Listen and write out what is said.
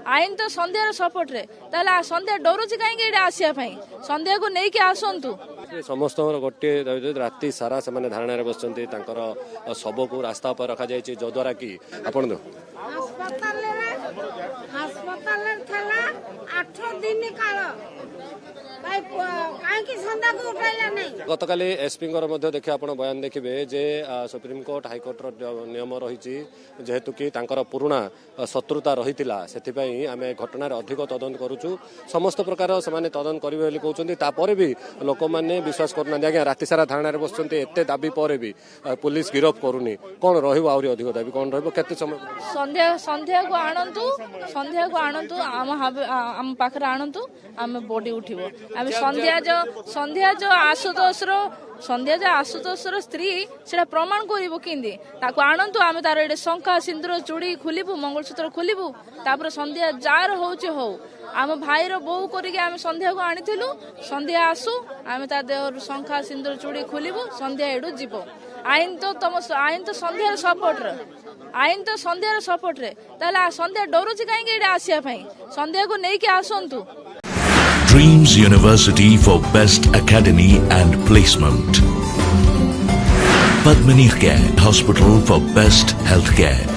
आईन तो संध्यार सपोर्ट रे ताला संध्या डरुची काहे के आसिया पई संध्या को नै के आसंतु समस्त गोटे राति सारा से धारणा बसते शव को रास्ता पर रखा जाए जद्वारा कि आपण गतकाली एसपी देखिए आप बयान देखिए जे सुप्रीम कोर्ट हाईकोर्ट नियम रही जेहेतु कि पुराणा शत्रुता रही से आम घटना अधिक तदंत करुचु समस्त प्रकार से तदंत करेंगे कहते भी लोक मैंने विश्वास करना आज्ञा राति सारा धारणा बसते एत दाबी पर भी पुलिस गिरफ करूनी कौन रही अधिक दाबी कौन रते समय संध्या को आणतु आम पाखे आणतु आम बॉडी उठिबो आम संध्या जो आशुतोषर स्त्री से प्रमाण करिबो किंदी ताको आणतु आम तार एडे शंखा सिंदूर चूड़ी खोलिबु मंगलसूत्र खोलिबु तापर संध्या जार होउचे हो आम भाई रो बहु करिके आम संध्या को आनिथिलु संध्या आसु आम ता देह शंखा सिंदूर चूड़ी खोलिबु संध्या एडु जीवो आईन तो संध्यार सपोर्ट रे आईन तो संध्यार सपोर्ट रे ताला संध्या डरुची काहे के आसिया पई संध्या को नै के आसंतु Dreams University for Best Academy and Placement. Padmini Care Hospital for Best Healthcare.